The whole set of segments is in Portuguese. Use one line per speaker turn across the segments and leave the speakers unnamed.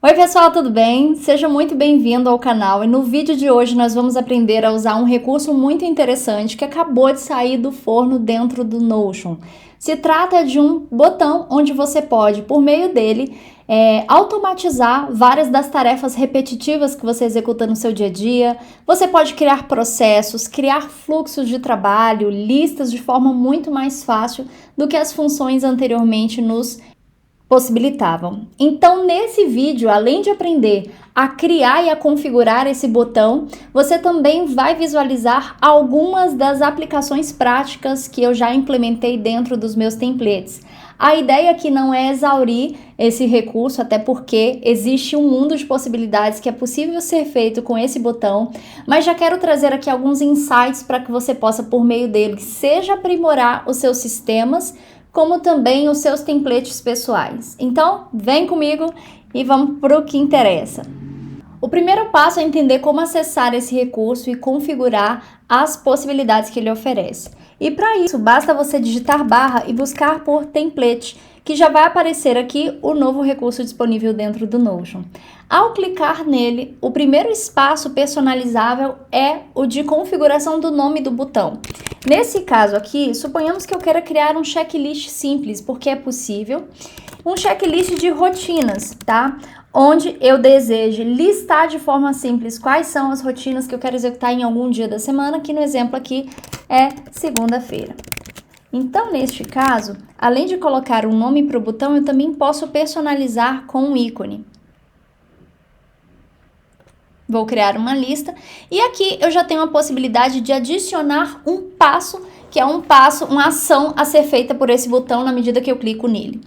Oi pessoal, tudo bem? Seja muito bem-vindo ao canal e no vídeo de hoje nós vamos aprender a usar um recurso muito interessante que acabou de sair do forno dentro do Notion. Se trata de um botão onde você pode, por meio dele, automatizar várias das tarefas repetitivas que você executa no seu dia a dia. Você pode criar processos, criar fluxos de trabalho, listas de forma muito mais fácil do que as funções anteriormente nos possibilitavam. Então, nesse vídeo, além de aprender a criar e a configurar esse botão, você também vai visualizar algumas das aplicações práticas que eu já implementei dentro dos meus templates. A ideia aqui não é exaurir esse recurso, até porque existe um mundo de possibilidades que é possível ser feito com esse botão, mas já quero trazer aqui alguns insights para que você possa, por meio dele, seja aprimorar os seus sistemas, como também os seus templates pessoais. Então, vem comigo e vamos para o que interessa. O primeiro passo é entender como acessar esse recurso e configurar as possibilidades que ele oferece. E para isso, basta você digitar barra e buscar por template, que já vai aparecer aqui o novo recurso disponível dentro do Notion. Ao clicar nele, o primeiro espaço personalizável é o de configuração do nome do botão. Nesse caso aqui, suponhamos que eu queira criar um checklist simples, porque é possível. Um checklist de rotinas, tá? Onde eu desejo listar de forma simples quais são as rotinas que eu quero executar em algum dia da semana, que no exemplo aqui é segunda-feira. Então, neste caso, além de colocar um nome para o botão, eu também posso personalizar com um ícone. Vou criar uma lista e aqui eu já tenho a possibilidade de adicionar um passo, que é uma ação a ser feita por esse botão na medida que eu clico nele.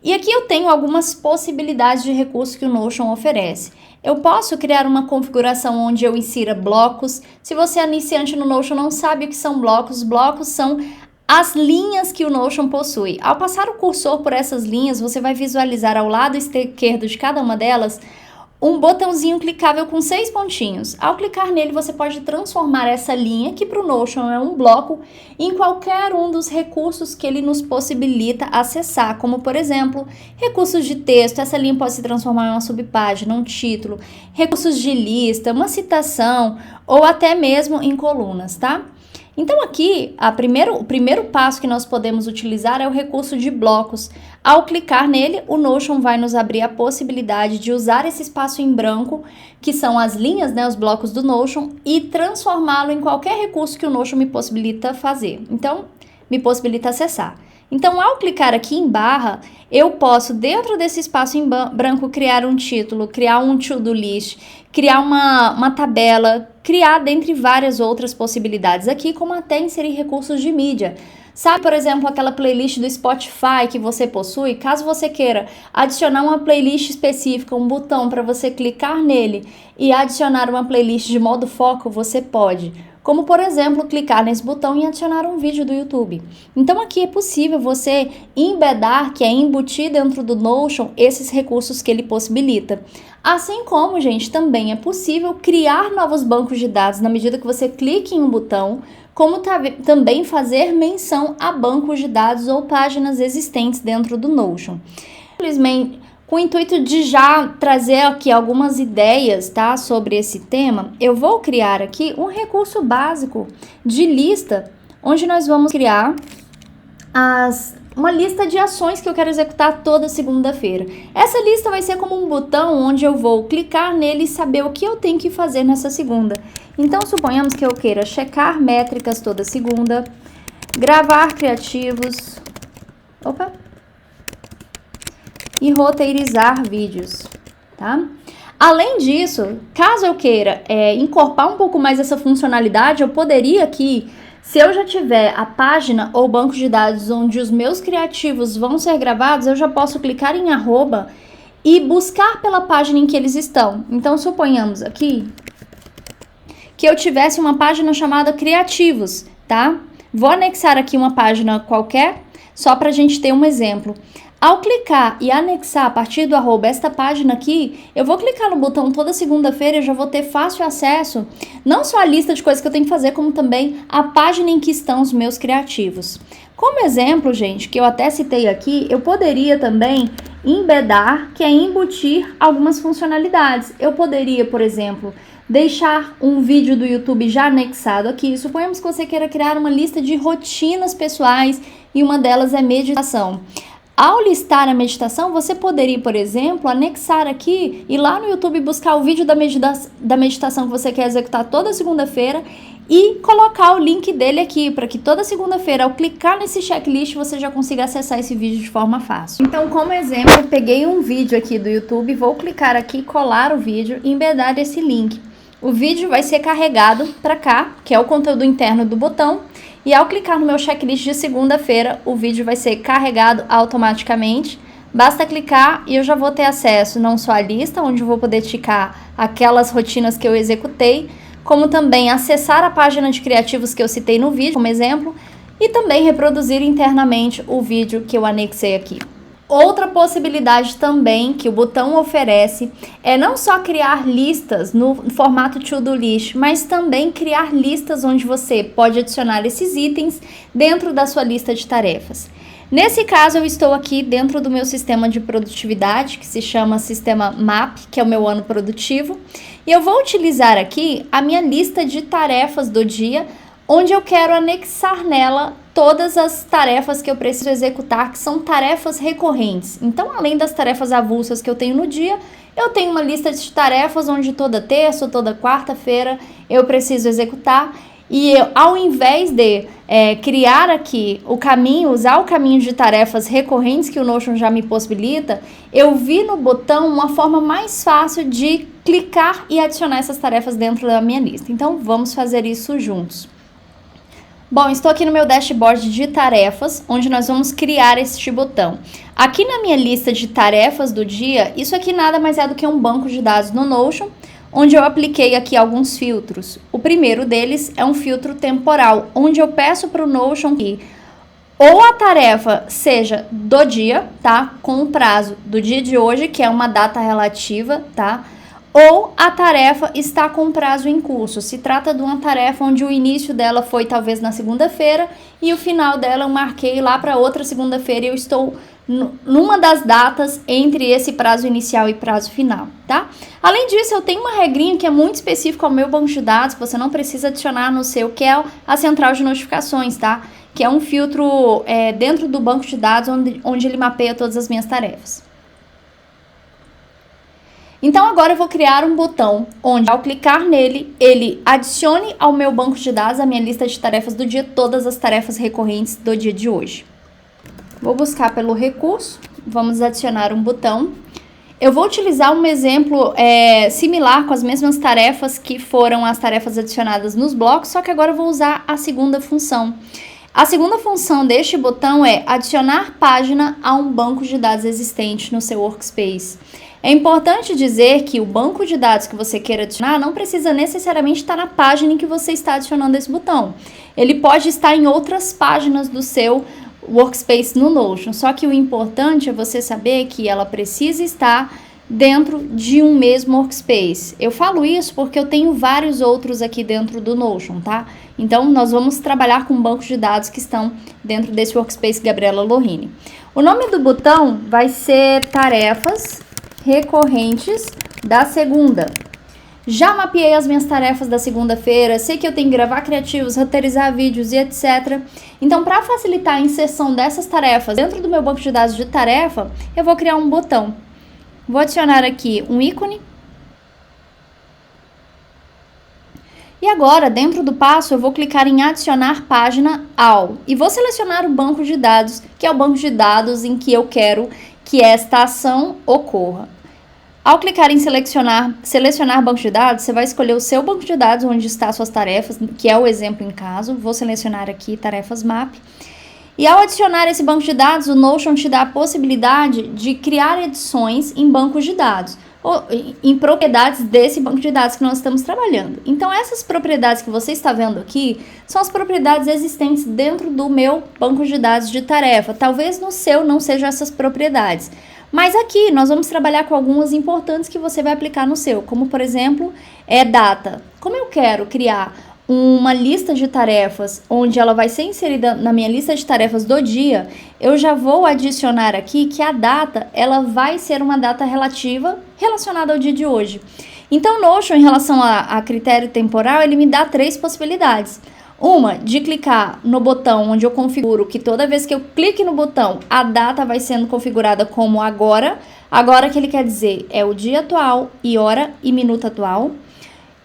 E aqui eu tenho algumas possibilidades de recursos que o Notion oferece. Eu posso criar uma configuração onde eu insira blocos. Se você é iniciante no Notion e não sabe o que são blocos são as linhas que o Notion possui. Ao passar o cursor por essas linhas, você vai visualizar ao lado esquerdo de cada uma delas um botãozinho clicável com 6 pontinhos. Ao clicar nele, você pode transformar essa linha, que para o Notion é um bloco, em qualquer um dos recursos que ele nos possibilita acessar, como, por exemplo, recursos de texto. Essa linha pode se transformar em uma subpágina, um título, recursos de lista, uma citação ou até mesmo em colunas, tá? Então aqui, o primeiro passo que nós podemos utilizar é o recurso de blocos. Ao clicar nele, o Notion vai nos abrir a possibilidade de usar esse espaço em branco, que são as linhas, né, os blocos do Notion, e transformá-lo em qualquer recurso que o Notion me possibilita fazer. Então, me possibilita acessar. Então, ao clicar aqui em barra, eu posso, dentro desse espaço em branco, criar um título, criar um to-do list, criar uma tabela, criar dentre várias outras possibilidades aqui, como até inserir recursos de mídia. Sabe, por exemplo, aquela playlist do Spotify que você possui? Caso você queira adicionar uma playlist específica, um botão para você clicar nele e adicionar uma playlist de modo foco, você pode. Como, por exemplo, clicar nesse botão e adicionar um vídeo do YouTube. Então, aqui é possível você embedar, que é embutir dentro do Notion, esses recursos que ele possibilita. Assim como, gente, também é possível criar novos bancos de dados na medida que você clique em um botão, como também fazer menção a bancos de dados ou páginas existentes dentro do Notion. Simplesmente, com o intuito de já trazer aqui algumas ideias, tá, sobre esse tema, eu vou criar aqui um recurso básico de lista, onde nós vamos criar uma lista de ações que eu quero executar toda segunda-feira. Essa lista vai ser como um botão onde eu vou clicar nele e saber o que eu tenho que fazer nessa segunda. Então, suponhamos que eu queira checar métricas toda segunda, gravar criativos, e roteirizar vídeos, tá? Além disso, caso eu queira incorporar um pouco mais essa funcionalidade, eu poderia aqui, se eu já tiver a página ou banco de dados onde os meus criativos vão ser gravados, eu já posso clicar em arroba e buscar pela página em que eles estão. Então, suponhamos aqui que eu tivesse uma página chamada criativos, tá? Vou anexar aqui uma página qualquer, só para a gente ter um exemplo. Ao clicar e anexar a partir do arroba esta página aqui, eu vou clicar no botão toda segunda-feira e já vou ter fácil acesso, não só a lista de coisas que eu tenho que fazer, como também a página em que estão os meus criativos. Como exemplo, gente, que eu até citei aqui, eu poderia também embedar, que é embutir algumas funcionalidades. Eu poderia, por exemplo, deixar um vídeo do YouTube já anexado aqui. Suponhamos que você queira criar uma lista de rotinas pessoais e uma delas é meditação. Ao listar a meditação, você poderia, por exemplo, anexar aqui e lá no YouTube buscar o vídeo da meditação que você quer executar toda segunda-feira e colocar o link dele aqui, para que toda segunda-feira, ao clicar nesse checklist, você já consiga acessar esse vídeo de forma fácil. Então, como exemplo, eu peguei um vídeo aqui do YouTube, vou clicar aqui, colar o vídeo e embedar esse link. O vídeo vai ser carregado para cá, que é o conteúdo interno do botão, e ao clicar no meu checklist de segunda-feira, o vídeo vai ser carregado automaticamente. Basta clicar e eu já vou ter acesso não só à lista, onde eu vou poder ticar aquelas rotinas que eu executei, como também acessar a página de criativos que eu citei no vídeo, como exemplo, e também reproduzir internamente o vídeo que eu anexei aqui. Outra possibilidade também que o botão oferece é não só criar listas no formato to-do list, mas também criar listas onde você pode adicionar esses itens dentro da sua lista de tarefas. Nesse caso, eu estou aqui dentro do meu sistema de produtividade, que se chama Sistema MAP, que é o meu ano produtivo, e eu vou utilizar aqui a minha lista de tarefas do dia, onde eu quero anexar nela todas as tarefas que eu preciso executar, que são tarefas recorrentes. Então, além das tarefas avulsas que eu tenho no dia, eu tenho uma lista de tarefas onde toda terça ou toda quarta-feira eu preciso executar. E eu, ao invés de criar aqui o caminho, usar o caminho de tarefas recorrentes que o Notion já me possibilita, eu vi no botão uma forma mais fácil de clicar e adicionar essas tarefas dentro da minha lista. Então, vamos fazer isso juntos. Bom, estou aqui no meu dashboard de tarefas, onde nós vamos criar este botão. Aqui na minha lista de tarefas do dia, isso aqui nada mais é do que um banco de dados no Notion, onde eu apliquei aqui alguns filtros. O primeiro deles é um filtro temporal, onde eu peço para o Notion que ou a tarefa seja do dia, tá? Com o prazo do dia de hoje, que é uma data relativa, tá? Ou a tarefa está com prazo em curso. Se trata de uma tarefa onde o início dela foi talvez na segunda-feira e o final dela eu marquei lá para outra segunda-feira e eu estou numa das datas entre esse prazo inicial e prazo final, tá? Além disso, eu tenho uma regrinha que é muito específica ao meu banco de dados, que você não precisa adicionar no seu, que é a central de notificações, tá? Que é um filtro dentro do banco de dados onde ele mapeia todas as minhas tarefas. Então, agora eu vou criar um botão onde, ao clicar nele, ele adicione ao meu banco de dados, a minha lista de tarefas do dia, todas as tarefas recorrentes do dia de hoje. Vou buscar pelo recurso, vamos adicionar um botão. Eu vou utilizar um exemplo similar com as mesmas tarefas que foram as tarefas adicionadas nos blocos, só que agora eu vou usar a segunda função. A segunda função deste botão é adicionar página a um banco de dados existente no seu workspace. É importante dizer que o banco de dados que você queira adicionar não precisa necessariamente estar na página em que você está adicionando esse botão. Ele pode estar em outras páginas do seu workspace no Notion, só que o importante é você saber que ela precisa estar dentro de um mesmo workspace. Eu falo isso porque eu tenho vários outros aqui dentro do Notion, tá? Então, nós vamos trabalhar com bancos de dados que estão dentro desse workspace Gabriela Lohini. O nome do botão vai ser Tarefas Recorrentes da Segunda. Já mapeei as minhas tarefas da segunda-feira, sei que eu tenho que gravar criativos, roteirizar vídeos e etc. Então, para facilitar a inserção dessas tarefas dentro do meu banco de dados de tarefa, eu vou criar um botão. Vou adicionar aqui um ícone. E agora, dentro do passo, eu vou clicar em adicionar página ao. E vou selecionar o banco de dados, que é o banco de dados em que eu quero que esta ação ocorra. Ao clicar em selecionar banco de dados, você vai escolher o seu banco de dados onde estão suas tarefas, que é o exemplo em caso. Vou selecionar aqui tarefas MAP. E ao adicionar esse banco de dados, o Notion te dá a possibilidade de criar edições em bancos de dados, ou em propriedades desse banco de dados que nós estamos trabalhando. Então, essas propriedades que você está vendo aqui são as propriedades existentes dentro do meu banco de dados de tarefa. Talvez no seu não sejam essas propriedades. Mas aqui nós vamos trabalhar com algumas importantes que você vai aplicar no seu, como por exemplo, data. Como eu quero criar uma lista de tarefas, onde ela vai ser inserida na minha lista de tarefas do dia, eu já vou adicionar aqui que a data, ela vai ser uma data relacionada ao dia de hoje. Então, o Notion, em relação a critério temporal, ele me dá 3 possibilidades. Uma, de clicar no botão onde eu configuro que toda vez que eu clique no botão, a data vai sendo configurada como agora. Agora que ele quer dizer é o dia atual e hora e minuto atual.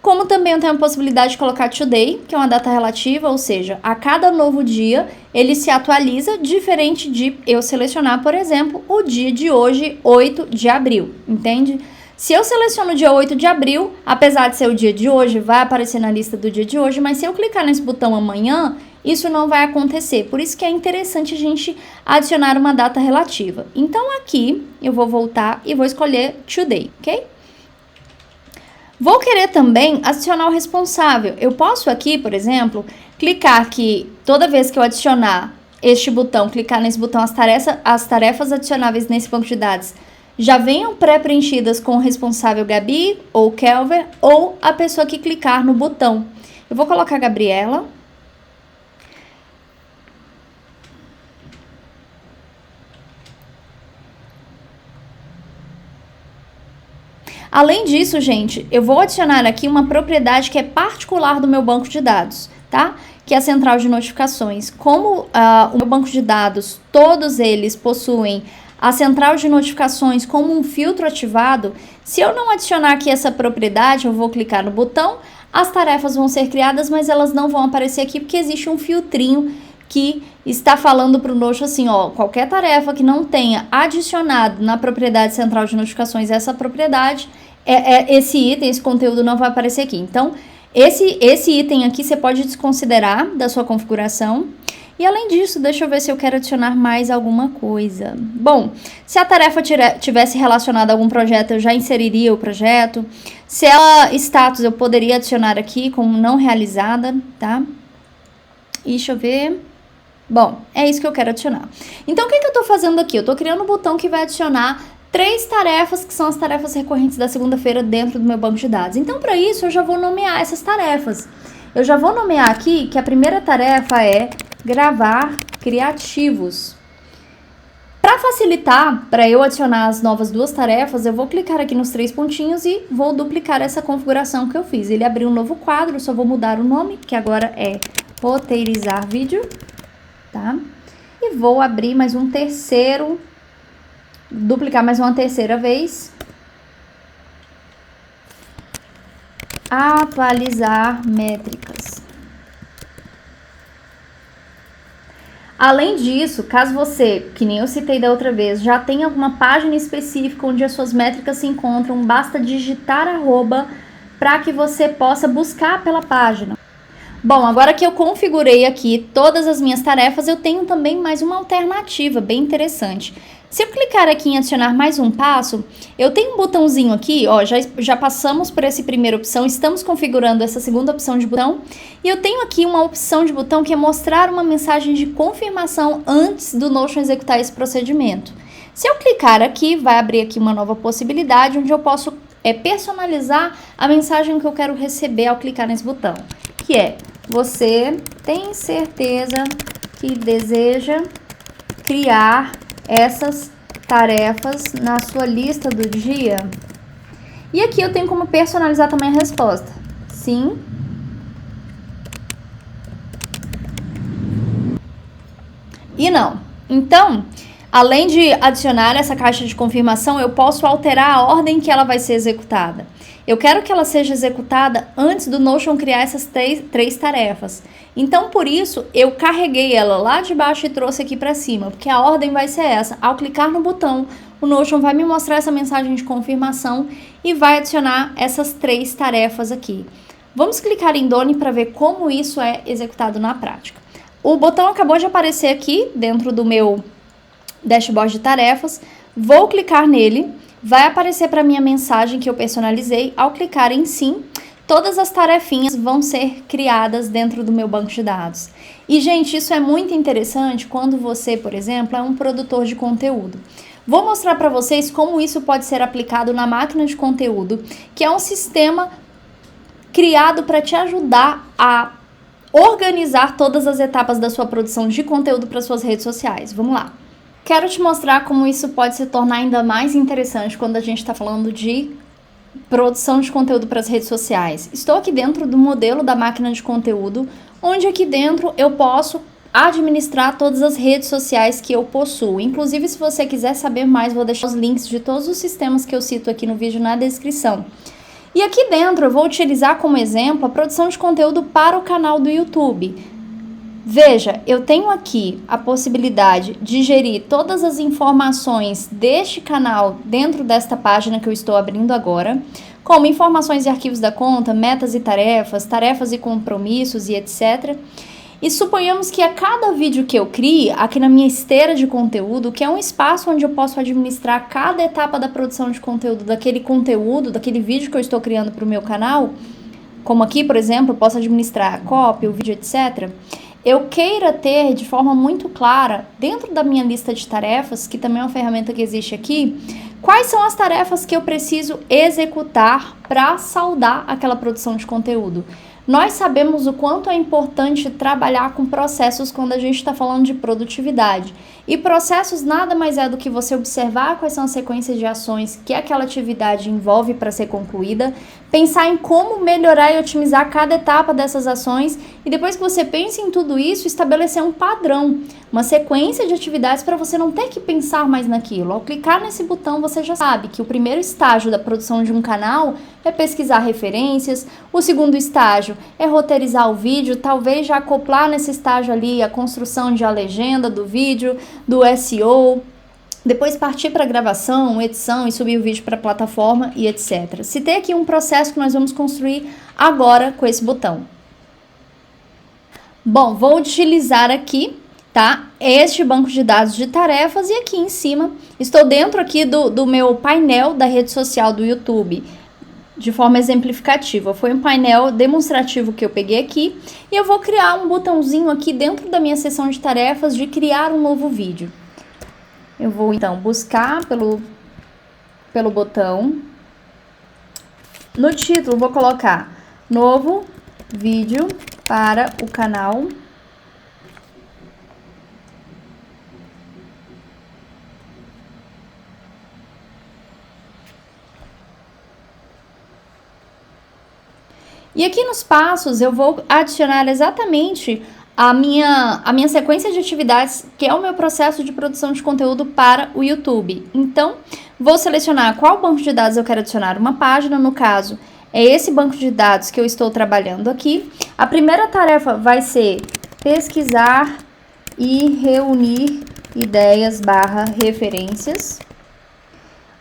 Como também eu tenho a possibilidade de colocar today, que é uma data relativa, ou seja, a cada novo dia ele se atualiza, diferente de eu selecionar, por exemplo, o dia de hoje, 8 de abril, entende? Se eu seleciono o dia 8 de abril, apesar de ser o dia de hoje, vai aparecer na lista do dia de hoje, mas se eu clicar nesse botão amanhã, isso não vai acontecer. Por isso que é interessante a gente adicionar uma data relativa. Então aqui eu vou voltar e vou escolher today, ok? Vou querer também adicionar o responsável. Eu posso aqui, por exemplo, clicar que toda vez que eu adicionar este botão, clicar nesse botão, as tarefas adicionáveis nesse banco de dados já venham pré-preenchidas com o responsável Gabi ou Kelver ou a pessoa que clicar no botão. Eu vou colocar Gabriela. Além disso, gente, eu vou adicionar aqui uma propriedade que é particular do meu banco de dados, tá? Que é a central de notificações. Como o meu banco de dados, todos eles possuem a central de notificações como um filtro ativado, se eu não adicionar aqui essa propriedade, eu vou clicar no botão, as tarefas vão ser criadas, mas elas não vão aparecer aqui porque existe um filtrinho que está falando para o Notion assim, ó, qualquer tarefa que não tenha adicionado na propriedade central de notificações essa propriedade, esse item, esse conteúdo não vai aparecer aqui. Então, esse item aqui você pode desconsiderar da sua configuração. E além disso, deixa eu ver se eu quero adicionar mais alguma coisa. Bom, se a tarefa tivesse relacionada a algum projeto, eu já inseriria o projeto. Se ela status, eu poderia adicionar aqui como não realizada, tá? E deixa eu ver. Bom, é isso que eu quero adicionar. Então, o que eu tô fazendo aqui? Eu tô criando um botão que vai adicionar 3 tarefas, que são as tarefas recorrentes da segunda-feira dentro do meu banco de dados. Então, para isso, eu já vou nomear essas tarefas. Eu já vou nomear aqui que a primeira tarefa é gravar criativos. Para facilitar, para eu adicionar as novas 2 tarefas, eu vou clicar aqui nos 3 pontinhos e vou duplicar essa configuração que eu fiz. Ele abriu um novo quadro, eu só vou mudar o nome, que agora é roteirizar vídeo, tá? E vou abrir mais um terceiro, duplicar mais uma terceira vez. Atualizar métricas. Além disso, caso você, que nem eu citei da outra vez, já tenha alguma página específica onde as suas métricas se encontram, basta digitar @ para que você possa buscar pela página. Bom, agora que eu configurei aqui todas as minhas tarefas, eu tenho também mais uma alternativa bem interessante. Se eu clicar aqui em adicionar mais um passo, eu tenho um botãozinho aqui, ó, já passamos por essa primeira opção, estamos configurando essa segunda opção de botão, e eu tenho aqui uma opção de botão que é mostrar uma mensagem de confirmação antes do Notion executar esse procedimento. Se eu clicar aqui, vai abrir aqui uma nova possibilidade, onde eu posso personalizar a mensagem que eu quero receber ao clicar nesse botão, que é: você tem certeza que deseja criar essas tarefas na sua lista do dia? E aqui eu tenho como personalizar também a resposta. Sim. E não. Então, além de adicionar essa caixa de confirmação, eu posso alterar a ordem que ela vai ser executada. Eu quero que ela seja executada antes do Notion criar essas três tarefas. Então, por isso, eu carreguei ela lá de baixo e trouxe aqui para cima, porque a ordem vai ser essa. Ao clicar no botão, o Notion vai me mostrar essa mensagem de confirmação e vai adicionar essas 3 tarefas aqui. Vamos clicar em Done para ver como isso é executado na prática. O botão acabou de aparecer aqui dentro do meu dashboard de tarefas. Vou clicar nele. Vai aparecer para mim a mensagem que eu personalizei. Ao clicar em sim, todas as tarefinhas vão ser criadas dentro do meu banco de dados. E, gente, isso é muito interessante quando você, por exemplo, é um produtor de conteúdo. Vou mostrar para vocês como isso pode ser aplicado na máquina de conteúdo, que é um sistema criado para te ajudar a organizar todas as etapas da sua produção de conteúdo para suas redes sociais. Vamos lá. Quero te mostrar como isso pode se tornar ainda mais interessante quando a gente está falando de produção de conteúdo para as redes sociais. Estou aqui dentro do modelo da máquina de conteúdo, onde aqui dentro eu posso administrar todas as redes sociais que eu possuo. Inclusive, se você quiser saber mais, vou deixar os links de todos os sistemas que eu cito aqui no vídeo na descrição. E aqui dentro eu vou utilizar como exemplo a produção de conteúdo para o canal do YouTube. Veja, eu tenho aqui a possibilidade de gerir todas as informações deste canal dentro desta página que eu estou abrindo agora, como informações e arquivos da conta, metas e tarefas, tarefas e compromissos e etc. E suponhamos que a cada vídeo que eu crie, aqui na minha esteira de conteúdo, que é um espaço onde eu posso administrar cada etapa da produção de conteúdo, daquele vídeo que eu estou criando para o meu canal, como aqui, por exemplo, eu posso administrar a cópia, o vídeo, etc., eu queira ter de forma muito clara, dentro da minha lista de tarefas, que também é uma ferramenta que existe aqui, quais são as tarefas que eu preciso executar para saldar aquela produção de conteúdo. Nós sabemos o quanto é importante trabalhar com processos quando a gente está falando de produtividade. E processos nada mais é do que você observar quais são as sequências de ações que aquela atividade envolve para ser concluída, pensar em como melhorar e otimizar cada etapa dessas ações e depois que você pensa em tudo isso, estabelecer um padrão, uma sequência de atividades para você não ter que pensar mais naquilo. Ao clicar nesse botão, você já sabe que o primeiro estágio da produção de um canal é pesquisar referências, o segundo estágio é roteirizar o vídeo, talvez já acoplar nesse estágio ali a construção de a legenda do vídeo, do SEO, depois partir para gravação, edição e subir o vídeo para a plataforma e etc. Citei aqui um processo que nós vamos construir agora com esse botão. Bom, vou utilizar aqui, tá, este banco de dados de tarefas e aqui em cima estou dentro aqui do meu painel da rede social do YouTube, de forma exemplificativa. Foi um painel demonstrativo que eu peguei aqui e eu vou criar um botãozinho aqui dentro da minha seção de tarefas de criar um novo vídeo. Eu vou então buscar pelo botão. No título vou colocar novo vídeo para o canal. E aqui nos passos eu vou adicionar exatamente a minha sequência de atividades, que é o meu processo de produção de conteúdo para o YouTube. Então, vou selecionar qual banco de dados eu quero adicionar uma página, no caso, é esse banco de dados que eu estou trabalhando aqui. A primeira tarefa vai ser pesquisar e reunir ideias/referências.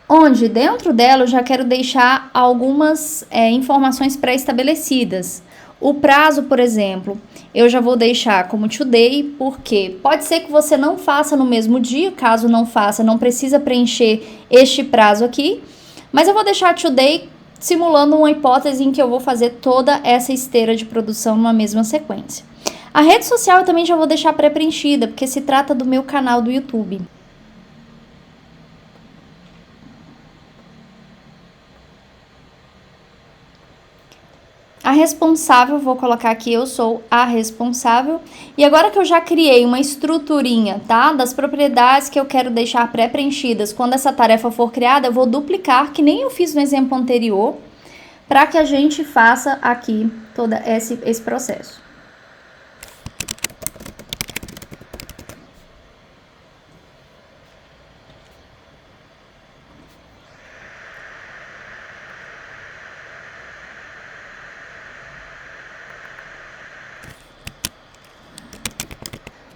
Onde dentro dela eu já quero deixar algumas informações pré-estabelecidas. O prazo, por exemplo, eu já vou deixar como today, porque pode ser que você não faça no mesmo dia, caso não faça, não precisa preencher este prazo aqui, mas eu vou deixar today simulando uma hipótese em que eu vou fazer toda essa esteira de produção numa mesma sequência. A rede social eu também já vou deixar pré-preenchida, porque se trata do meu canal do YouTube. A responsável, vou colocar aqui, eu sou a responsável. E agora que eu já criei uma estruturinha, tá? Das propriedades que eu quero deixar pré-preenchidas, quando essa tarefa for criada, eu vou duplicar, que nem eu fiz no exemplo anterior, para que a gente faça aqui todo esse processo.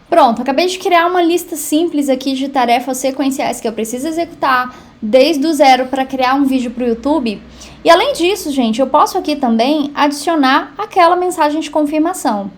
Pronto, acabei de criar uma lista simples aqui de tarefas sequenciais que eu preciso executar desde o zero para criar um vídeo para o YouTube. E além disso, gente, eu posso aqui também adicionar aquela mensagem de confirmação.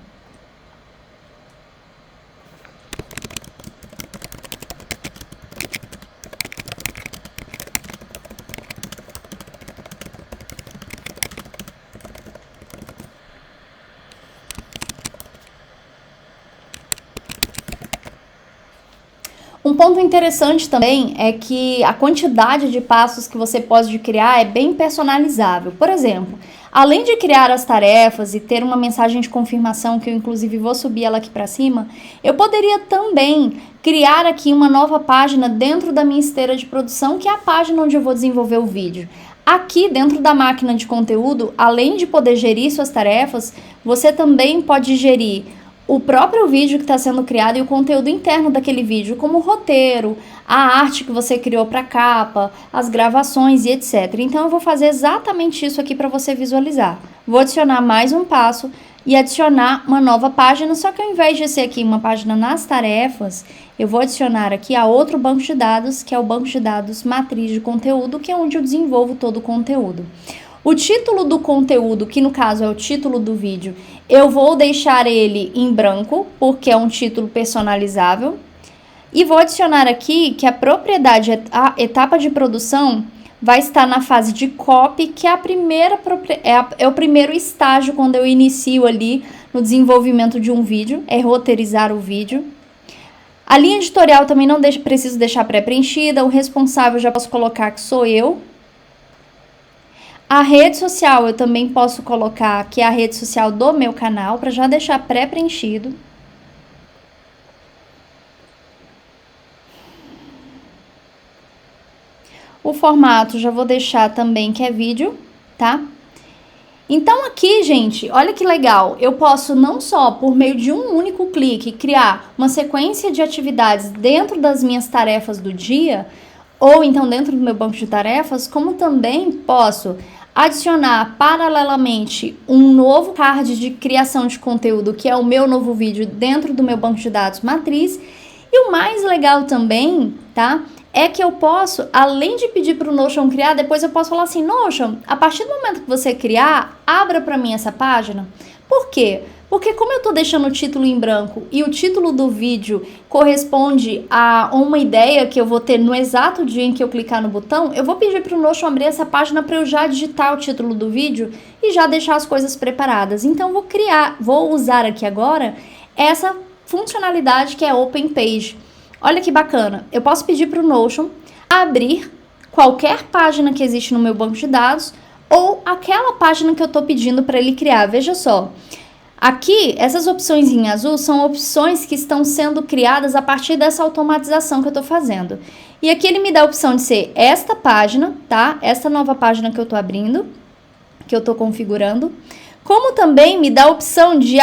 Um ponto interessante também é que a quantidade de passos que você pode criar é bem personalizável. Por exemplo, além de criar as tarefas e ter uma mensagem de confirmação, que eu inclusive vou subir ela aqui para cima, eu poderia também criar aqui uma nova página dentro da minha esteira de produção, que é a página onde eu vou desenvolver o vídeo. Aqui dentro da máquina de conteúdo, além de poder gerir suas tarefas, você também pode gerir o próprio vídeo que está sendo criado e o conteúdo interno daquele vídeo, como o roteiro, a arte que você criou para a capa, as gravações e etc. Então eu vou fazer exatamente isso aqui para você visualizar. Vou adicionar mais um passo e adicionar uma nova página, só que ao invés de ser aqui uma página nas tarefas, eu vou adicionar aqui a outro banco de dados, que é o banco de dados matriz de conteúdo, que é onde eu desenvolvo todo o conteúdo. O título do conteúdo, que no caso é o título do vídeo, eu vou deixar ele em branco, porque é um título personalizável. E vou adicionar aqui que a propriedade, a etapa de produção, vai estar na fase de copy, que é o primeiro estágio quando eu inicio ali no desenvolvimento de um vídeo, é roteirizar o vídeo. A linha editorial também não preciso deixar pré-preenchida, o responsável já posso colocar que sou eu. A rede social eu também posso colocar que é a rede social do meu canal, para já deixar pré-preenchido. O formato já vou deixar também que é vídeo, tá? Então aqui, gente, olha que legal, eu posso não só por meio de um único clique criar uma sequência de atividades dentro das minhas tarefas do dia, ou então dentro do meu banco de tarefas, como também posso adicionar paralelamente um novo card de criação de conteúdo, que é o meu novo vídeo, dentro do meu banco de dados matriz. E o mais legal também, tá? É que eu posso, além de pedir para o Notion criar, depois eu posso falar assim, Notion, a partir do momento que você criar, abra para mim essa página. Por quê? Porque como eu estou deixando o título em branco e o título do vídeo corresponde a uma ideia que eu vou ter no exato dia em que eu clicar no botão, eu vou pedir para o Notion abrir essa página para eu já digitar o título do vídeo e já deixar as coisas preparadas. Então vou usar aqui agora essa funcionalidade que é Open Page. Olha que bacana, eu posso pedir para o Notion abrir qualquer página que existe no meu banco de dados ou aquela página que eu estou pedindo para ele criar. Veja só, aqui essas opções em azul são opções que estão sendo criadas a partir dessa automatização que eu estou fazendo. E aqui ele me dá a opção de ser esta página, tá? Esta nova página que eu estou abrindo, que eu estou configurando, como também me dá a opção de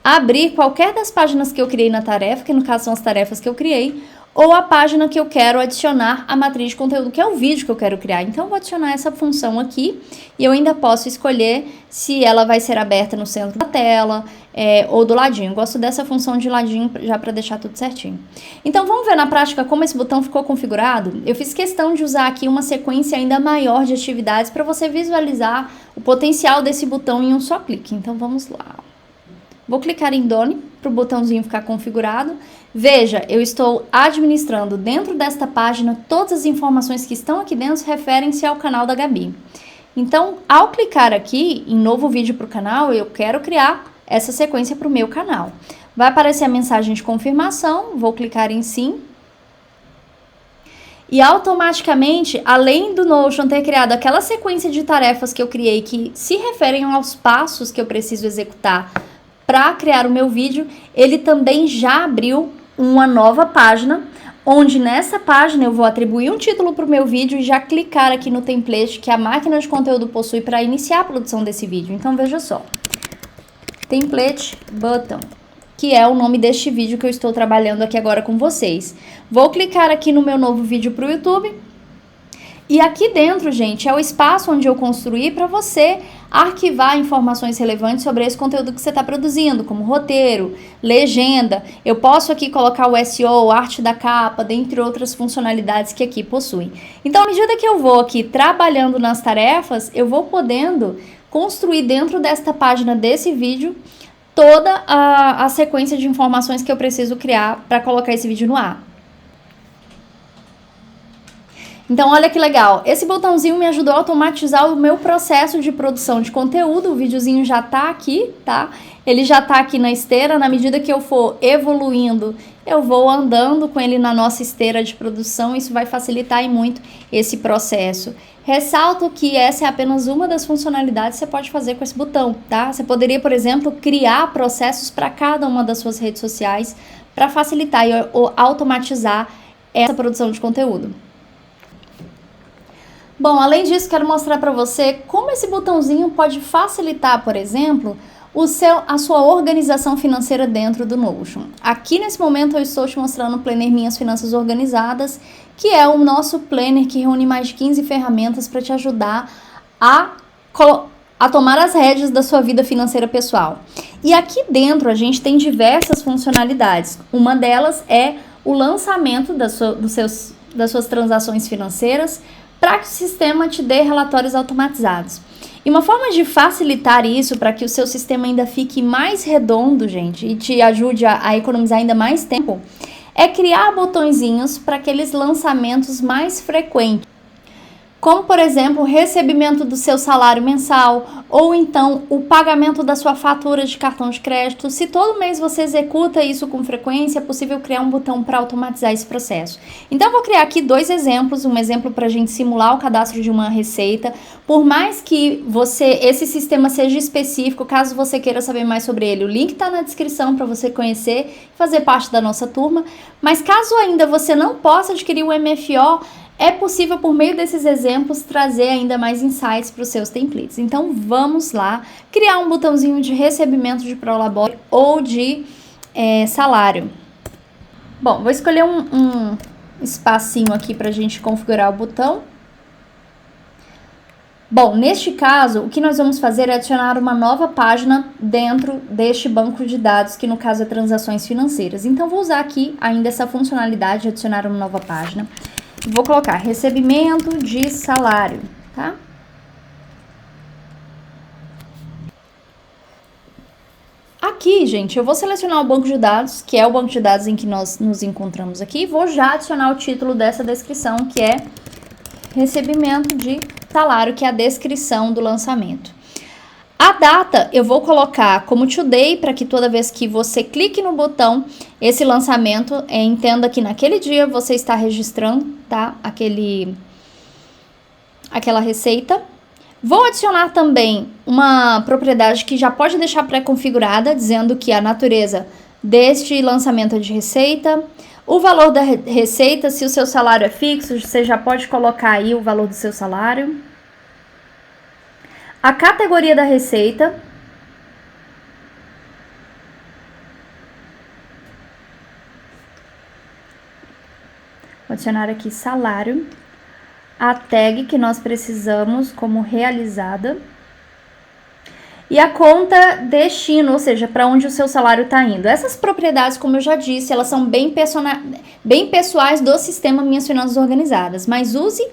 abrir qualquer das páginas que eu criei na tarefa, que no caso são as tarefas que eu criei, ou a página que eu quero adicionar a matriz de conteúdo, que é o vídeo que eu quero criar. Então, eu vou adicionar essa função aqui e eu ainda posso escolher se ela vai ser aberta no centro da tela ou do ladinho. Eu gosto dessa função de ladinho já para deixar tudo certinho. Então, vamos ver na prática como esse botão ficou configurado? Eu fiz questão de usar aqui uma sequência ainda maior de atividades para você visualizar o potencial desse botão em um só clique. Então, vamos lá. Vou clicar em Done para o botãozinho ficar configurado. Veja, eu estou administrando dentro desta página, todas as informações que estão aqui dentro referem-se ao canal da Gabi. Então, ao clicar aqui em novo vídeo para o canal, eu quero criar essa sequência para o meu canal. Vai aparecer a mensagem de confirmação, vou clicar em sim. E automaticamente, além do Notion ter criado aquela sequência de tarefas que eu criei que se referem aos passos que eu preciso executar para criar o meu vídeo, ele também já abriu uma nova página, onde nessa página eu vou atribuir um título para o meu vídeo e já clicar aqui no template que a máquina de conteúdo possui para iniciar a produção desse vídeo. Então veja só, template button, que é o nome deste vídeo que eu estou trabalhando aqui agora com vocês. Vou clicar aqui no meu novo vídeo para o YouTube. E aqui dentro, gente, é o espaço onde eu construí para você arquivar informações relevantes sobre esse conteúdo que você está produzindo, como roteiro, legenda. Eu posso aqui colocar o SEO, arte da capa, dentre outras funcionalidades que aqui possui. Então, à medida que eu vou aqui trabalhando nas tarefas, eu vou podendo construir dentro desta página desse vídeo toda a sequência de informações que eu preciso criar para colocar esse vídeo no ar. Então, olha que legal, esse botãozinho me ajudou a automatizar o meu processo de produção de conteúdo, o videozinho já tá aqui, tá? Ele já está aqui na esteira, na medida que eu for evoluindo, eu vou andando com ele na nossa esteira de produção, isso vai facilitar e muito esse processo. Ressalto que essa é apenas uma das funcionalidades que você pode fazer com esse botão, tá? Você poderia, por exemplo, criar processos para cada uma das suas redes sociais para facilitar e automatizar essa produção de conteúdo. Bom, além disso, quero mostrar para você como esse botãozinho pode facilitar, por exemplo, a sua organização financeira dentro do Notion. Aqui nesse momento eu estou te mostrando o Planner Minhas Finanças Organizadas, que é o nosso planner que reúne mais de 15 ferramentas para te ajudar a tomar as rédeas da sua vida financeira pessoal. E aqui dentro a gente tem diversas funcionalidades. Uma delas é o lançamento das suas transações financeiras para que o sistema te dê relatórios automatizados. E uma forma de facilitar isso para que o seu sistema ainda fique mais redondo, gente, e te ajude a economizar ainda mais tempo, é criar botõezinhos para aqueles lançamentos mais frequentes. Como, por exemplo, o recebimento do seu salário mensal ou então o pagamento da sua fatura de cartão de crédito. Se todo mês você executa isso com frequência, é possível criar um botão para automatizar esse processo. Então, eu vou criar aqui dois exemplos. Um exemplo para a gente simular o cadastro de uma receita. Por mais que esse sistema seja específico, caso você queira saber mais sobre ele, o link está na descrição para você conhecer e fazer parte da nossa turma. Mas caso ainda você não possa adquirir o MFO, é possível, por meio desses exemplos, trazer ainda mais insights para os seus templates. Então, vamos lá criar um botãozinho de recebimento de Prolabore ou de salário. Bom, vou escolher um espacinho aqui para a gente configurar o botão. Bom, neste caso, o que nós vamos fazer é adicionar uma nova página dentro deste banco de dados, que no caso é transações financeiras. Então, vou usar aqui ainda essa funcionalidade de adicionar uma nova página. Vou colocar recebimento de salário, tá? Aqui, gente, eu vou selecionar o banco de dados, que é o banco de dados em que nós nos encontramos aqui, e vou já adicionar o título dessa descrição, que é recebimento de salário, que é a descrição do lançamento. A data eu vou colocar como today, para que toda vez que você clique no botão, esse lançamento, entenda que naquele dia você está registrando, tá? Aquela receita. Vou adicionar também uma propriedade que já pode deixar pré-configurada, dizendo que a natureza deste lançamento é de receita. O valor da receita, se o seu salário é fixo, você já pode colocar aí o valor do seu salário. A categoria da receita. Vou adicionar aqui salário. A tag que nós precisamos como realizada. E a conta destino, ou seja, para onde o seu salário está indo. Essas propriedades, como eu já disse, elas são bem pessoais do sistema Minhas Finanças Organizadas. Mas use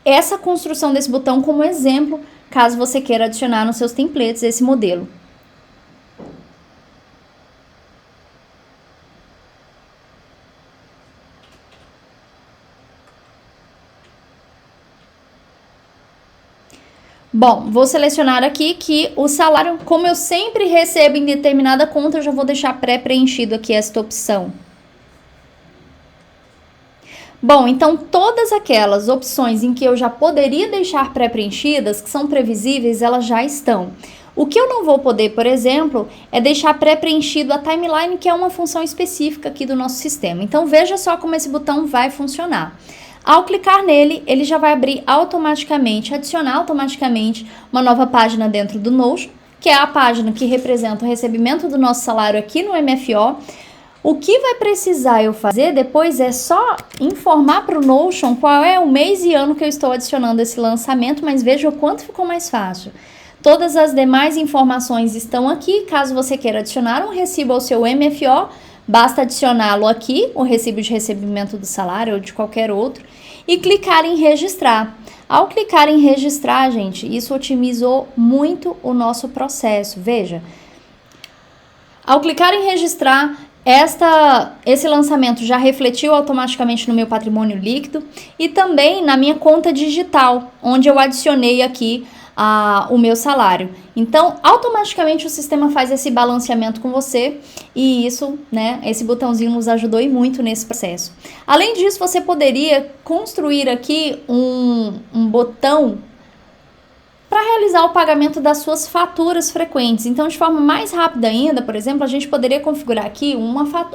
essa construção desse botão como exemplo, caso você queira adicionar nos seus templates esse modelo. Bom, vou selecionar aqui que o salário, como eu sempre recebo em determinada conta, eu já vou deixar pré-preenchido aqui esta opção. Bom, então todas aquelas opções em que eu já poderia deixar pré-preenchidas, que são previsíveis, elas já estão. O que eu não vou poder, por exemplo, é deixar pré-preenchido a timeline, que é uma função específica aqui do nosso sistema. Então veja só como esse botão vai funcionar. Ao clicar nele, ele já vai abrir automaticamente, adicionar automaticamente uma nova página dentro do Notion, que é a página que representa o recebimento do nosso salário aqui no MFO. O que vai precisar eu fazer depois é só informar para o Notion qual é o mês e ano que eu estou adicionando esse lançamento, mas veja o quanto ficou mais fácil. Todas as demais informações estão aqui. Caso você queira adicionar um recibo ao seu MFO, basta adicioná-lo aqui, o recibo de recebimento do salário ou de qualquer outro, e clicar em registrar. Ao clicar em registrar, gente, isso otimizou muito o nosso processo. Veja, ao clicar em registrar, esse lançamento já refletiu automaticamente no meu patrimônio líquido e também na minha conta digital, onde eu adicionei aqui o meu salário. Então, automaticamente o sistema faz esse balanceamento com você e isso, né, esse botãozinho nos ajudou e muito nesse processo. Além disso, você poderia construir aqui um botão para realizar o pagamento das suas faturas frequentes. Então, de forma mais rápida ainda, por exemplo, a gente poderia configurar aqui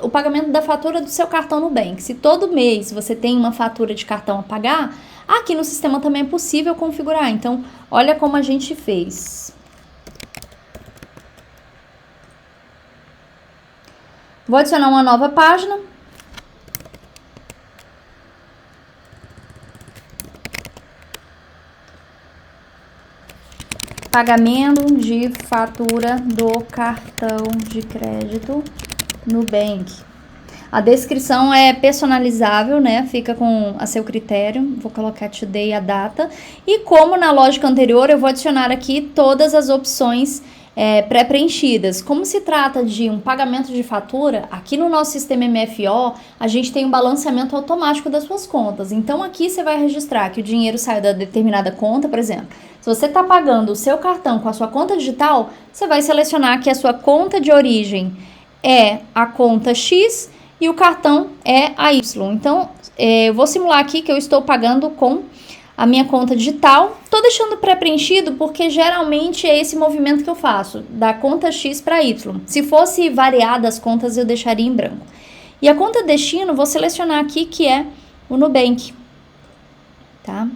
o pagamento da fatura do seu cartão Nubank. Se todo mês você tem uma fatura de cartão a pagar, aqui no sistema também é possível configurar. Então, olha como a gente fez. Vou adicionar uma nova página. Pagamento de fatura do cartão de crédito Nubank. A descrição é personalizável, né? Fica a seu critério. Vou colocar today a data. E como na lógica anterior, eu vou adicionar aqui todas as opções pré-preenchidas. Como se trata de um pagamento de fatura, aqui no nosso sistema MFO, a gente tem um balanceamento automático das suas contas. Então, aqui você vai registrar que o dinheiro saiu da determinada conta, por exemplo. Se você está pagando o seu cartão com a sua conta digital, você vai selecionar que a sua conta de origem é a conta X e o cartão é a Y. Então, eu vou simular aqui que eu estou pagando com a minha conta digital. Estou deixando pré-preenchido porque geralmente é esse movimento que eu faço, da conta X para Y. Se fosse variada as contas, eu deixaria em branco. E a conta destino, vou selecionar aqui que é o Nubank. Tá?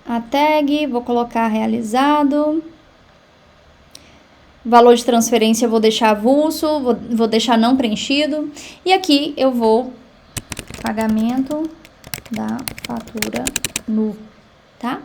A tag, vou colocar realizado. Valor de transferência eu vou deixar avulso, vou deixar não preenchido. E aqui eu vou pagamento da fatura nu, tá?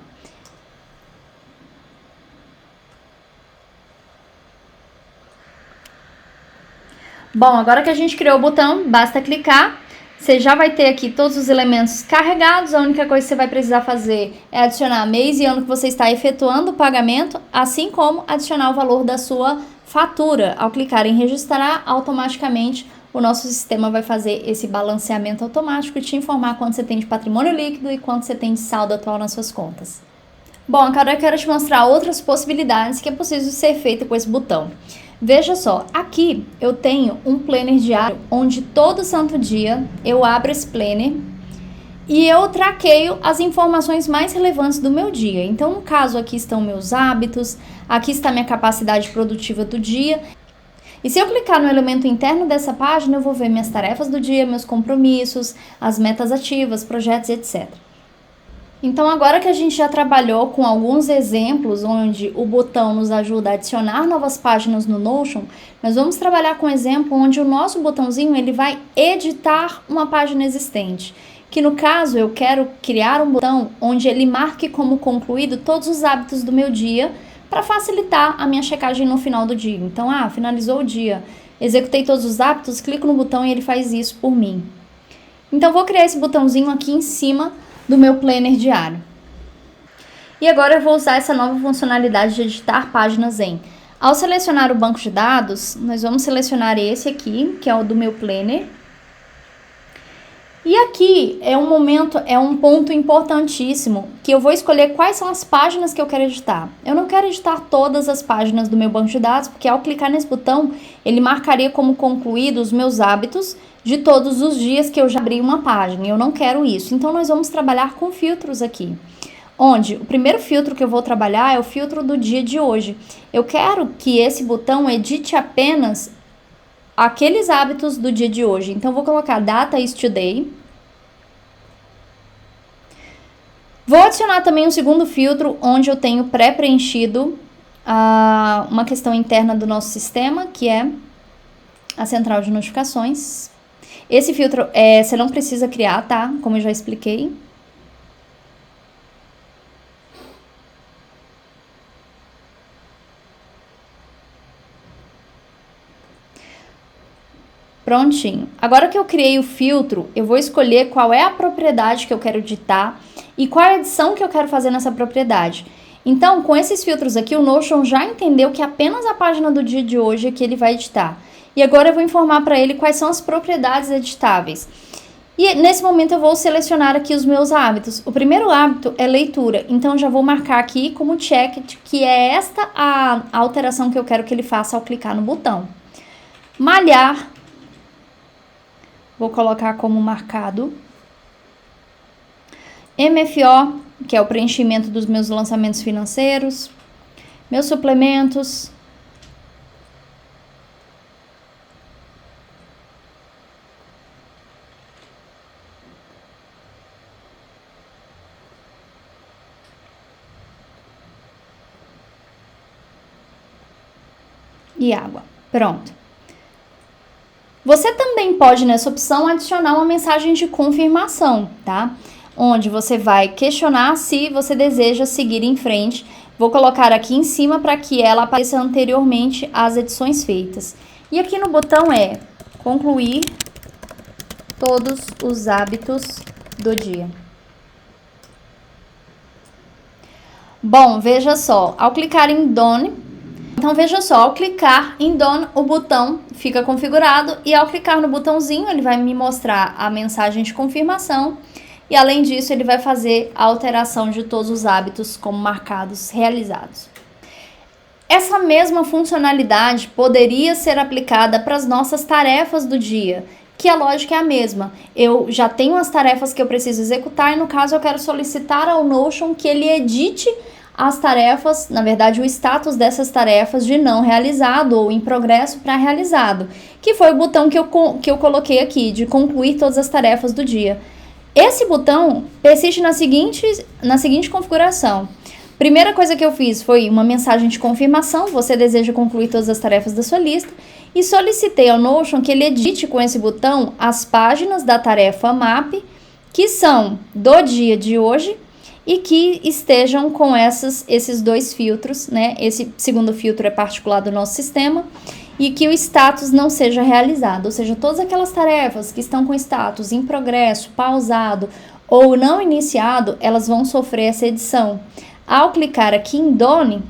Bom, agora que a gente criou o botão, basta clicar. Você já vai ter aqui todos os elementos carregados. A única coisa que você vai precisar fazer é adicionar mês e ano que você está efetuando o pagamento, assim como adicionar o valor da sua fatura. Ao clicar em registrar, automaticamente o nosso sistema vai fazer esse balanceamento automático e te informar quanto você tem de patrimônio líquido e quanto você tem de saldo atual nas suas contas. Bom, agora eu quero te mostrar outras possibilidades que é possível ser feita com esse botão. Veja só, aqui eu tenho um planner diário, onde todo santo dia eu abro esse planner e eu traqueio as informações mais relevantes do meu dia. Então, no caso, aqui estão meus hábitos, aqui está minha capacidade produtiva do dia. E se eu clicar no elemento interno dessa página, eu vou ver minhas tarefas do dia, meus compromissos, as metas ativas, projetos, etc. Então, agora que a gente já trabalhou com alguns exemplos onde o botão nos ajuda a adicionar novas páginas no Notion, nós vamos trabalhar com um exemplo onde o nosso botãozinho ele vai editar uma página existente. Que no caso, eu quero criar um botão onde ele marque como concluído todos os hábitos do meu dia para facilitar a minha checagem no final do dia. Então, finalizou o dia, executei todos os hábitos, clico no botão e ele faz isso por mim. Então, vou criar esse botãozinho aqui em cima do meu planner diário. E agora eu vou usar essa nova funcionalidade de editar páginas ao selecionar o banco de dados, nós vamos selecionar esse aqui, que é o do meu planner. E aqui é um ponto importantíssimo, que eu vou escolher quais são as páginas que eu quero editar. Eu não quero editar todas as páginas do meu banco de dados, porque ao clicar nesse botão, ele marcaria como concluído os meus hábitos de todos os dias que eu já abri uma página. E eu não quero isso. Então, nós vamos trabalhar com filtros aqui. Onde o primeiro filtro que eu vou trabalhar é o filtro do dia de hoje. Eu quero que esse botão edite apenas aqueles hábitos do dia de hoje. Então, vou colocar data is today. Vou adicionar também um segundo filtro, onde eu tenho pré-preenchido uma questão interna do nosso sistema, que é a central de notificações. Esse filtro você não precisa criar, tá? Como eu já expliquei. Prontinho. Agora que eu criei o filtro, eu vou escolher qual é a propriedade que eu quero editar e qual é a edição que eu quero fazer nessa propriedade. Então, com esses filtros aqui, o Notion já entendeu que apenas a página do dia de hoje é que ele vai editar. E agora eu vou informar para ele quais são as propriedades editáveis. E nesse momento eu vou selecionar aqui os meus hábitos. O primeiro hábito é leitura, então já vou marcar aqui como check que é esta a alteração que eu quero que ele faça ao clicar no botão. Malhar, vou colocar como marcado. MFO, que é o preenchimento dos meus lançamentos financeiros. Meus suplementos. E água. Pronto. Você também pode, nessa opção, adicionar uma mensagem de confirmação, tá? Onde você vai questionar se você deseja seguir em frente. Vou colocar aqui em cima para que ela apareça anteriormente às edições feitas. E aqui no botão é concluir todos os hábitos do dia. Bom, veja só, ao clicar em Done, então veja só, ao clicar em Done, o botão fica configurado e ao clicar no botãozinho, ele vai me mostrar a mensagem de confirmação e além disso, ele vai fazer a alteração de todos os hábitos como marcados realizados. Essa mesma funcionalidade poderia ser aplicada para as nossas tarefas do dia, que a lógica é a mesma. Eu já tenho as tarefas que eu preciso executar e no caso eu quero solicitar ao Notion que ele edite as tarefas, na verdade o status dessas tarefas de não realizado ou em progresso para realizado, que foi o botão que eu coloquei aqui, de concluir todas as tarefas do dia. Esse botão persiste na seguinte configuração. Primeira coisa que eu fiz foi uma mensagem de confirmação, você deseja concluir todas as tarefas da sua lista, e solicitei ao Notion que ele edite com esse botão as páginas da tarefa MAP, que são do dia de hoje, e que estejam com esses dois filtros, né? Esse segundo filtro é particular do nosso sistema, e que o status não seja realizado, ou seja, todas aquelas tarefas que estão com status em progresso, pausado ou não iniciado, elas vão sofrer essa edição. Ao clicar aqui em Done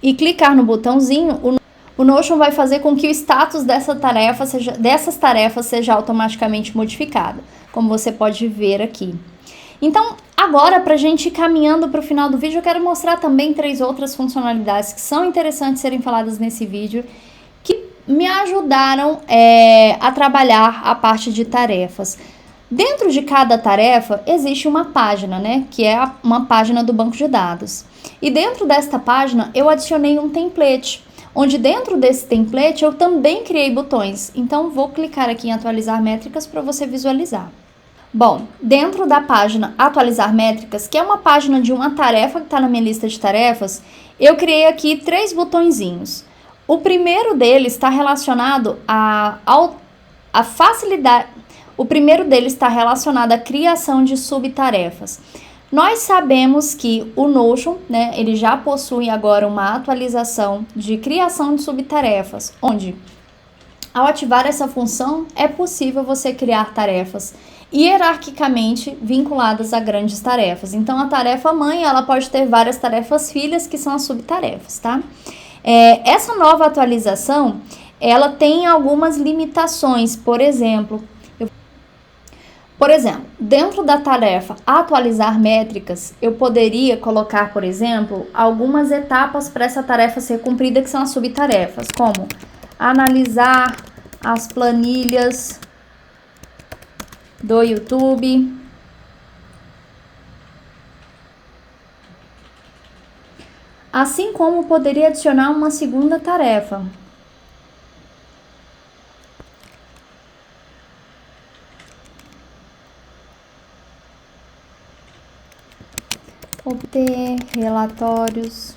e clicar no botãozinho, o Notion vai fazer com que o status dessas tarefas seja automaticamente modificado, como você pode ver aqui. Então, agora, para a gente ir caminhando para o final do vídeo, eu quero mostrar também 3 outras funcionalidades que são interessantes serem faladas nesse vídeo, que me ajudaram a trabalhar a parte de tarefas. Dentro de cada tarefa existe uma página, né, que é uma página do banco de dados. E dentro desta página eu adicionei um template, onde dentro desse template eu também criei botões. Então vou clicar aqui em atualizar métricas para você visualizar. Bom, dentro da página atualizar métricas, que é uma página de uma tarefa que está na minha lista de tarefas, eu criei aqui 3 botõezinhos. O primeiro deles está relacionado à facilidade. O primeiro deles está relacionado à criação de subtarefas. Nós sabemos que o Notion, né, ele já possui agora uma atualização de criação de subtarefas, onde, ao ativar essa função, é possível você criar tarefas hierarquicamente vinculadas a grandes tarefas. Então, a tarefa mãe, ela pode ter várias tarefas filhas, que são as subtarefas, tá? Essa nova atualização, ela tem algumas limitações, por exemplo, dentro da tarefa atualizar métricas, eu poderia colocar, por exemplo, algumas etapas para essa tarefa ser cumprida, que são as subtarefas, como analisar as planilhas do YouTube, assim como poderia adicionar uma segunda tarefa. Obter relatórios.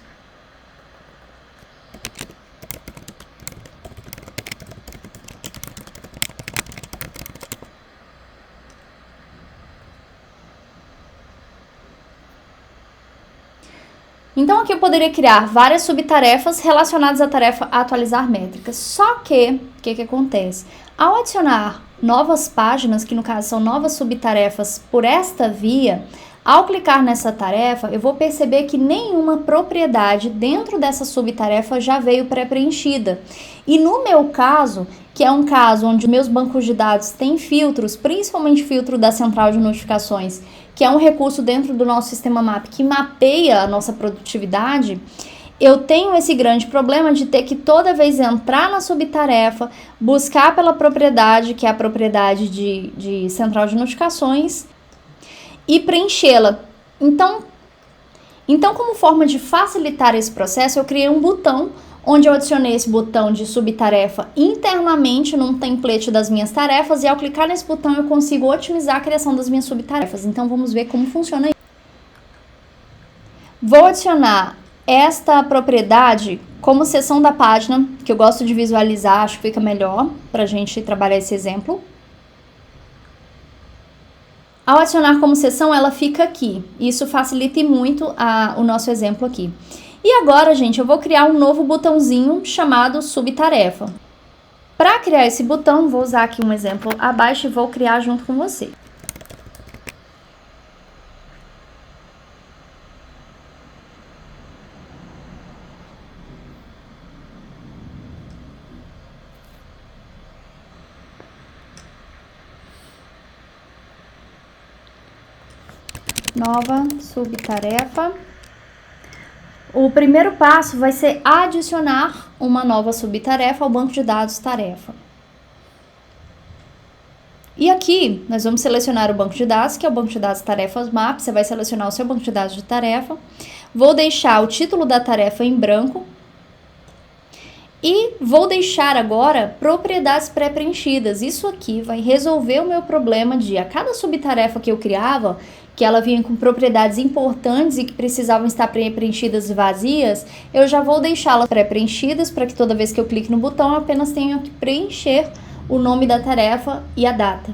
Então, aqui eu poderia criar várias subtarefas relacionadas à tarefa atualizar métricas. Só que, o que acontece? Ao adicionar novas páginas, que no caso são novas subtarefas por esta via, Ao clicar nessa tarefa, eu vou perceber que nenhuma propriedade dentro dessa subtarefa já veio pré-preenchida. E no meu caso, que é um caso onde meus bancos de dados têm filtros, principalmente o filtro da central de notificações, que é um recurso dentro do nosso sistema MAP que mapeia a nossa produtividade, eu tenho esse grande problema de ter que toda vez entrar na subtarefa, buscar pela propriedade, que é a propriedade de central de notificações, e preenchê-la. Então, como forma de facilitar esse processo, eu criei um botão onde eu adicionei esse botão de subtarefa internamente num template das minhas tarefas, e ao clicar nesse botão eu consigo otimizar a criação das minhas subtarefas. Então vamos ver como funciona isso. Vou adicionar esta propriedade como seção da página, que eu gosto de visualizar, acho que fica melhor para a gente trabalhar esse exemplo. Ao adicionar como seção, ela fica aqui. Isso facilita muito o nosso exemplo aqui. E agora, gente, eu vou criar um novo botãozinho chamado subtarefa. Para criar esse botão, vou usar aqui um exemplo abaixo e vou criar junto com você. Nova subtarefa. O primeiro passo vai ser adicionar uma nova subtarefa ao banco de dados tarefa. E aqui, nós vamos selecionar o banco de dados, que é o banco de dados tarefas MAP. Você vai selecionar o seu banco de dados de tarefa. Vou deixar o título da tarefa em branco. E vou deixar agora propriedades pré-preenchidas. Isso aqui vai resolver o meu problema de a cada subtarefa que eu criava, que ela vinha com propriedades importantes e que precisavam estar preenchidas e vazias, eu já vou deixá-las pré-preenchidas para que toda vez que eu clique no botão eu apenas tenha que preencher o nome da tarefa e a data.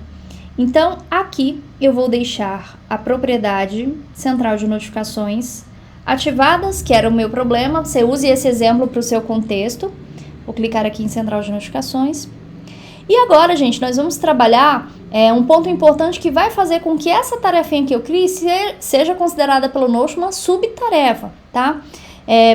Então, aqui eu vou deixar a propriedade central de notificações ativadas, que era o meu problema. Você use esse exemplo para o seu contexto. Vou clicar aqui em central de notificações. E agora, gente, nós vamos trabalhar um ponto importante que vai fazer com que essa tarefinha que eu crie seja considerada pelo Notion uma subtarefa, tá?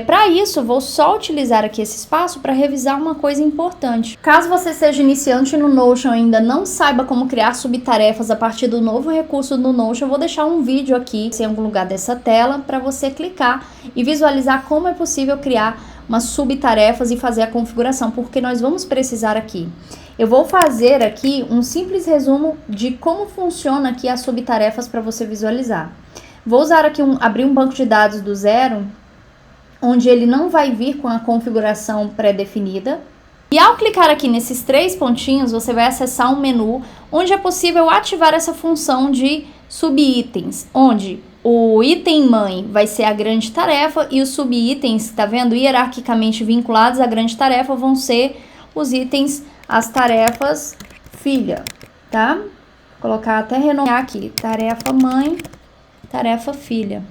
Para isso, eu vou só utilizar aqui esse espaço para revisar uma coisa importante. Caso você seja iniciante no Notion e ainda não saiba como criar subtarefas a partir do novo recurso do Notion, eu vou deixar um vídeo aqui em algum lugar dessa tela para você clicar e visualizar como é possível criar umas subtarefas e fazer a configuração, porque nós vamos precisar aqui. Eu vou fazer aqui um simples resumo de como funciona aqui as subtarefas para você visualizar. Vou usar aqui abrir um banco de dados do zero, onde ele não vai vir com a configuração pré-definida. E ao clicar aqui nesses 3 pontinhos, você vai acessar um menu onde é possível ativar essa função de subitens, onde o item mãe vai ser a grande tarefa e os subitens, tá vendo, hierarquicamente vinculados à grande tarefa, vão ser os itens, as tarefas filha, tá? Vou colocar até renomear aqui, tarefa mãe, tarefa filha.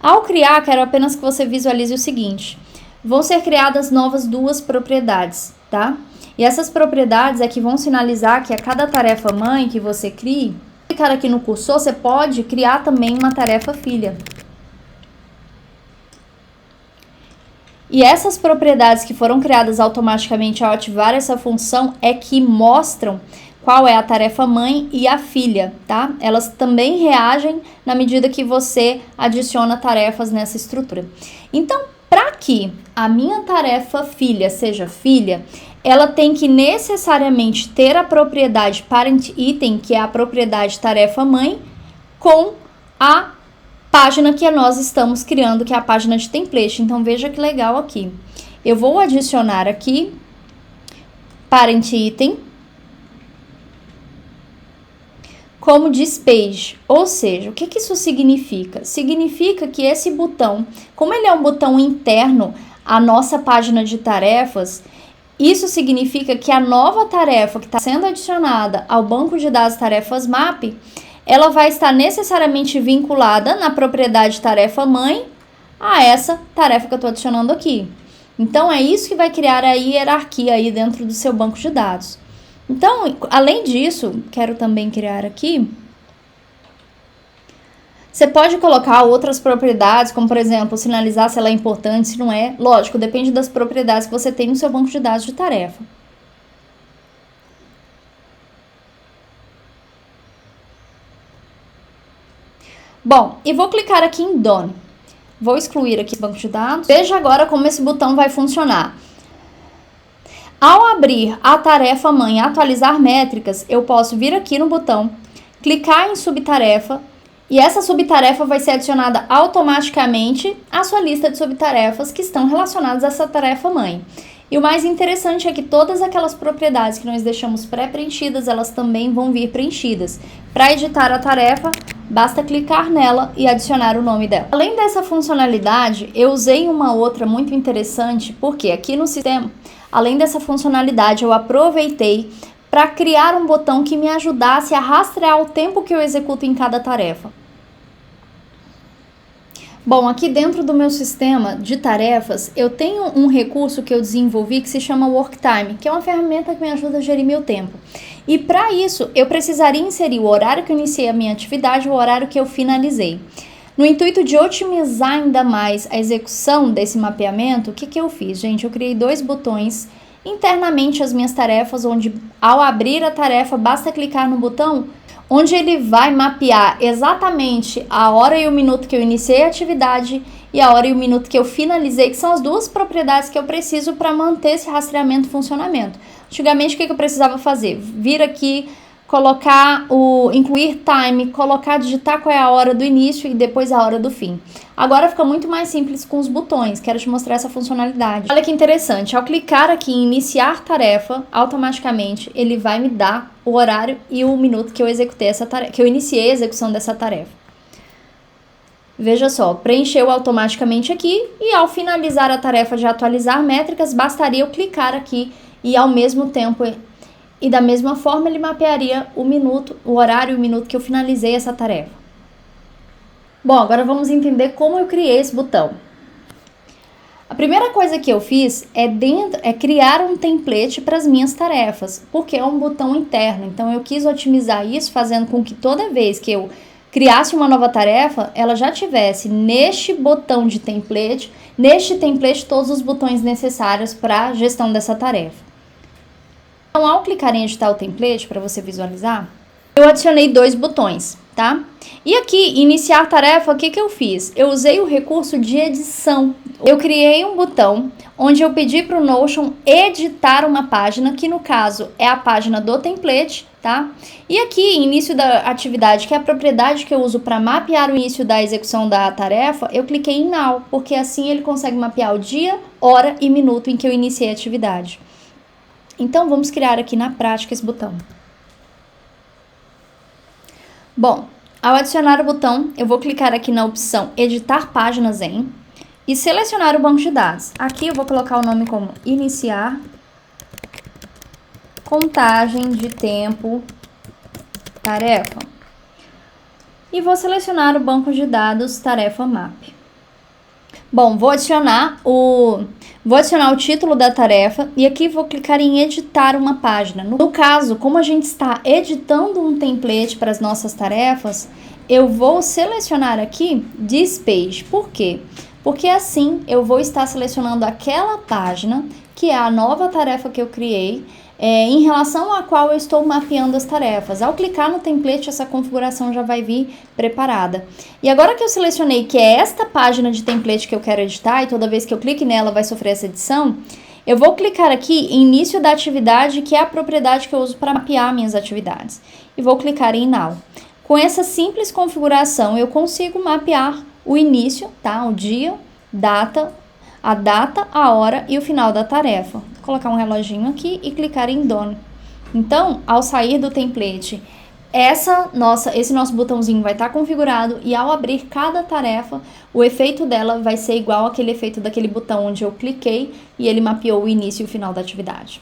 Ao criar, quero apenas que você visualize o seguinte: vão ser criadas novas 2 propriedades, tá? E essas propriedades é que vão sinalizar que a cada tarefa mãe que você crie, clicar aqui no cursor, você pode criar também uma tarefa filha. E essas propriedades que foram criadas automaticamente ao ativar essa função é que mostram qual é a tarefa mãe e a filha, tá? Elas também reagem na medida que você adiciona tarefas nessa estrutura. Então, para que a minha tarefa filha seja filha, ela tem que necessariamente ter a propriedade parent item, que é a propriedade tarefa mãe, com a página que nós estamos criando, que é a página de template. Então, veja que legal aqui. Eu vou adicionar aqui parent item como dispage, ou seja, o que isso significa? Significa que esse botão, como ele é um botão interno à nossa página de tarefas, isso significa que a nova tarefa que está sendo adicionada ao banco de dados tarefas MAP, ela vai estar necessariamente vinculada na propriedade tarefa mãe a essa tarefa que eu estou adicionando aqui. Então, é isso que vai criar a hierarquia aí dentro do seu banco de dados. Então, além disso, quero também criar aqui Você pode colocar outras propriedades, como por exemplo, sinalizar se ela é importante, se não é. Lógico, depende das propriedades que você tem no seu banco de dados de tarefa. Bom, e vou clicar aqui em Done. Vou excluir aqui o banco de dados. Veja agora como esse botão vai funcionar. Ao abrir a tarefa mãe atualizar métricas, eu posso vir aqui no botão, clicar em subtarefa, e essa subtarefa vai ser adicionada automaticamente à sua lista de subtarefas que estão relacionadas a essa tarefa mãe. E o mais interessante é que todas aquelas propriedades que nós deixamos pré-preenchidas, elas também vão vir preenchidas. Para editar a tarefa, basta clicar nela e adicionar o nome dela. Além dessa funcionalidade, eu usei uma outra muito interessante, porque aqui no sistema, além dessa funcionalidade, eu aproveitei para criar um botão que me ajudasse a rastrear o tempo que eu executo em cada tarefa. Bom, aqui dentro do meu sistema de tarefas, eu tenho um recurso que eu desenvolvi que se chama WorkTime, que é uma ferramenta que me ajuda a gerir meu tempo. E para isso, eu precisaria inserir o horário que eu iniciei a minha atividade e o horário que eu finalizei. No intuito de otimizar ainda mais a execução desse mapeamento, o que eu fiz? Gente, eu criei 2 botões internamente as minhas tarefas, onde ao abrir a tarefa, basta clicar no botão, onde ele vai mapear exatamente a hora e o minuto que eu iniciei a atividade e a hora e o minuto que eu finalizei, que são as 2 propriedades que eu preciso para manter esse rastreamento e funcionamento. Antigamente, o que eu precisava fazer? Vir aqui, colocar incluir time, digitar qual é a hora do início e depois a hora do fim. Agora fica muito mais simples com os botões, quero te mostrar essa funcionalidade. Olha que interessante, ao clicar aqui em iniciar tarefa, automaticamente ele vai me dar o horário e o minuto que eu executei essa tarefa, que eu iniciei a execução dessa tarefa. Veja só, preencheu automaticamente aqui e ao finalizar a tarefa de atualizar métricas, bastaria eu clicar aqui e ao mesmo tempo e da mesma forma ele mapearia o minuto, o horário e o minuto que eu finalizei essa tarefa. Bom, agora vamos entender como eu criei esse botão. A primeira coisa que eu fiz é criar um template para as minhas tarefas, porque é um botão interno. Então eu quis otimizar isso, fazendo com que toda vez que eu criasse uma nova tarefa, ela já tivesse neste botão de template, todos os botões necessários para a gestão dessa tarefa. Então, ao clicar em editar o template, para você visualizar, eu adicionei 2 botões, tá? E aqui, iniciar tarefa, o que eu fiz? Eu usei o recurso de edição. Eu criei um botão onde eu pedi para o Notion editar uma página, que no caso é a página do template, tá? E aqui, início da atividade, que é a propriedade que eu uso para mapear o início da execução da tarefa, eu cliquei em Now, porque assim ele consegue mapear o dia, hora e minuto em que eu iniciei a atividade. Então, vamos criar aqui na prática esse botão. Bom, ao adicionar o botão, eu vou clicar aqui na opção Editar Páginas em e selecionar o banco de dados. Aqui eu vou colocar o nome como Iniciar Contagem de Tempo Tarefa. E vou selecionar o banco de dados Tarefa Map. Bom, vou adicionar o título da tarefa e aqui vou clicar em editar uma página. No caso, como a gente está editando um template para as nossas tarefas, eu vou selecionar aqui This Page. Por quê? Porque assim eu vou estar selecionando aquela página que é a nova tarefa que eu criei, em relação à qual eu estou mapeando as tarefas. Ao clicar no template, essa configuração já vai vir preparada. E agora que eu selecionei que é esta página de template que eu quero editar, e toda vez que eu clique nela vai sofrer essa edição, eu vou clicar aqui em início da atividade, que é a propriedade que eu uso para mapear minhas atividades. E vou clicar em Now. Com essa simples configuração, eu consigo mapear o início, tá? O dia, a data, a hora e o final da tarefa. Vou colocar um reloginho aqui e clicar em Done. Então, ao sair do template, esse nosso botãozinho vai estar configurado e ao abrir cada tarefa, o efeito dela vai ser igual àquele efeito daquele botão onde eu cliquei e ele mapeou o início e o final da atividade.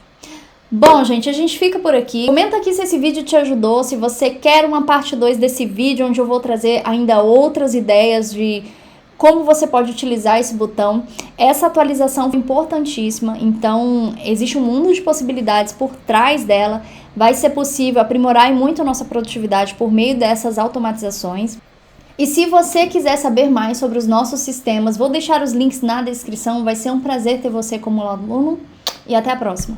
Bom, gente, a gente fica por aqui. Comenta aqui se esse vídeo te ajudou, se você quer uma parte 2 desse vídeo, onde eu vou trazer ainda outras ideias de como você pode utilizar esse botão. Essa atualização foi importantíssima, então existe um mundo de possibilidades por trás dela. Vai ser possível aprimorar muito a nossa produtividade por meio dessas automatizações. E se você quiser saber mais sobre os nossos sistemas, vou deixar os links na descrição. Vai ser um prazer ter você como aluno e até a próxima.